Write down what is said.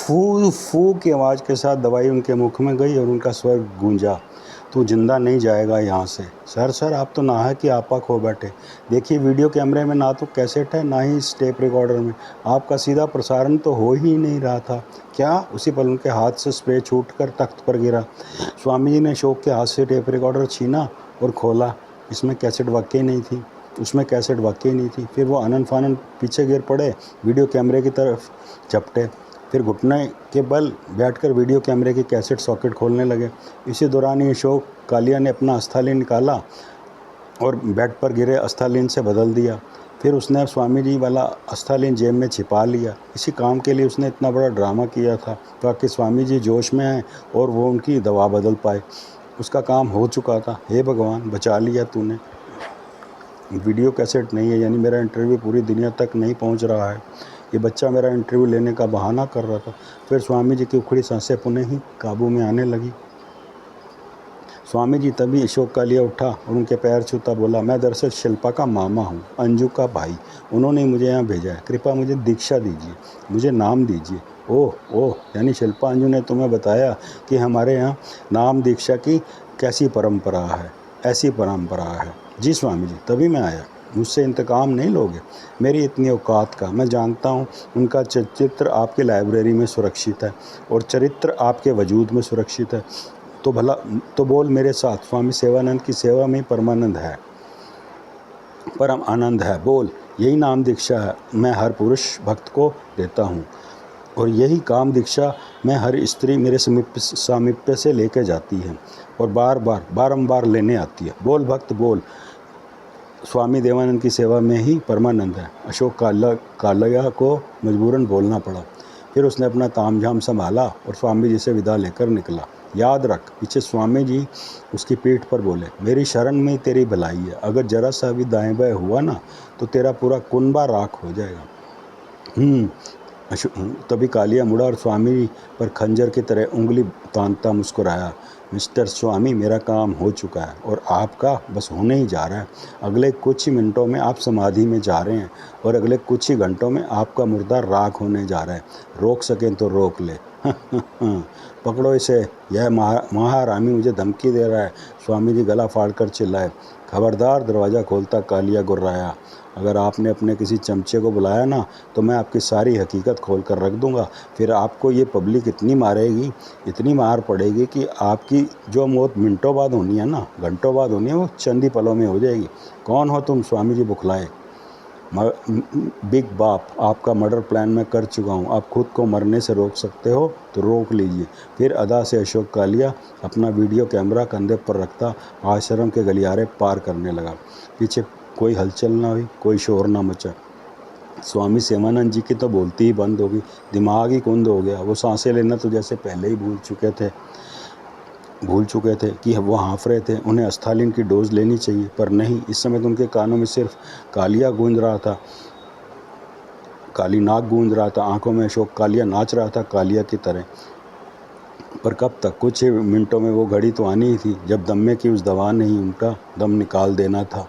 फू फू की आवाज़ के साथ दवाई उनके मुख में गई और उनका स्वर गूंजा, तू जिंदा नहीं जाएगा यहाँ से। सर आप तो ना है कि आपा खो बैठे। देखिए वीडियो कैमरे में ना तो कैसेट है ना ही इस टेप रिकॉर्डर में। आपका सीधा प्रसारण तो हो ही नहीं रहा था क्या? उसी पल उनके हाथ से स्प्रे छूटकर तख्त पर गिरा। स्वामी जी ने शौक के हाथ से टेप रिकॉर्डर छीना और खोला। इसमें कैसेट वाकई नहीं थी। उसमें कैसेट वाकई नहीं थी। फिर वो आनन फानन पीछे गिर पड़े, वीडियो कैमरे की तरफ झपटे। फिर घुटने के बल बैठकर वीडियो कैमरे की कैसेट सॉकेट खोलने लगे। इसी दौरान ही अशोक कालिया ने अपना अस्थालीन निकाला और बेड पर गिरे अस्थालीन से बदल दिया। फिर उसने स्वामी जी वाला अस्थालीन जेब में छिपा लिया। इसी काम के लिए उसने इतना बड़ा ड्रामा किया था ताकि स्वामी जी जोश में हैं और वो उनकी दवा बदल पाए। उसका काम हो चुका था। हे भगवान, बचा लिया तूने। वीडियो कैसेट नहीं है, यानी मेरा इंटरव्यू पूरी दुनिया तक नहीं पहुंच रहा है। ये बच्चा मेरा इंटरव्यू लेने का बहाना कर रहा था। फिर स्वामी जी की उखड़ी सांसें पुनः ही काबू में आने लगी। स्वामी जी तभी अशोक कालिया उठा और उनके पैर छूता बोला, मैं दरअसल शिल्पा का मामा हूँ, अंजू का भाई। उन्होंने मुझे यहाँ भेजा है। कृपया मुझे दीक्षा दीजिए, मुझे नाम दीजिए। ओह ओह, यानी शिल्पा अंजू ने तुम्हें बताया कि हमारे यहाँ नाम दीक्षा की कैसी परंपरा है? ऐसी परंपरा है। जी स्वामी जी, तभी मैं आया। मुझसे इंतकाम नहीं लोगे? मेरी इतनी औकात का मैं जानता हूँ। उनका चित्र आपकी लाइब्रेरी में सुरक्षित है और चरित्र आपके वजूद में सुरक्षित है। तो भला तो बोल मेरे साथ, स्वामी सेवानंद की सेवा में परमानंद है, परम आनंद है। बोल, यही नाम दीक्षा है मैं हर पुरुष भक्त को देता हूँ और यही काम दीक्षा मैं हर स्त्री मेरे सामीप्य से लेके जाती है और बारंबार लेने आती है। बोल भक्त बोल, स्वामी देवानंद की सेवा में ही परमानंद है। अशोक कालिया को मजबूरन बोलना पड़ा। फिर उसने अपना तामझाम संभाला और स्वामी जी से विदा लेकर निकला। याद रख, पीछे स्वामी जी उसकी पीठ पर बोले, मेरी शरण में तेरी भलाई है। अगर जरा सा भी दाएं बाएं हुआ ना तो तेरा पूरा कुनबा राख हो जाएगा। तभी कालिया मुड़ा और स्वामी पर खंजर की तरह उंगली तानता मुस्कुराया। मिस्टर स्वामी, मेरा काम हो चुका है और आपका बस होने ही जा रहा है। अगले कुछ ही मिनटों में आप समाधि में जा रहे हैं और अगले कुछ ही घंटों में आपका मुर्दा राख होने जा रहा है। रोक सकें तो रोक ले। पकड़ो इसे, यह महारामी मुझे धमकी दे रहा है। स्वामी जी गला फाड़कर चिल्लाए। खबरदार, दरवाज़ा खोलता कालिया गुर्राया। अगर आपने अपने किसी चमचे को बुलाया ना तो मैं आपकी सारी हकीकत खोल कर रख दूंगा। फिर आपको ये पब्लिक इतनी मारेगी, इतनी मार पड़ेगी कि आपकी जो मौत मिनटों बाद होनी है ना, घंटों बाद होनी है, वो चंद ही पलों में हो जाएगी। कौन हो तुम? स्वामी जी बुखलाए। बिग बाप, आपका मर्डर प्लान मैं कर चुका हूँ। आप खुद को मरने से रोक सकते हो तो रोक लीजिए। फिर अदा से अशोक कालिया अपना वीडियो कैमरा कंधे पर रखता आश्रम के गलियारे पार करने लगा। पीछे कोई हलचल ना हुई, कोई शोर ना मचा। स्वामी सेवानंद जी की तो बोलती ही बंद होगी, दिमाग ही कुंद हो गया। वो सांसें लेना तो जैसे पहले ही भूल चुके थे कि वो हाँफ रहे थे। उन्हें अस्थालीन की डोज लेनी चाहिए, पर नहीं। इस समय तो उनके कानों में सिर्फ कालिया गूंज रहा था, काली नाग गूंज रहा था। आंखों में अशोक कालिया नाच रहा था कालिया की तरह। पर कब तक? कुछ ही मिनटों में वो घड़ी तो आनी ही थी जब दम्मे की उस दवा ने ही उनका दम निकाल देना था।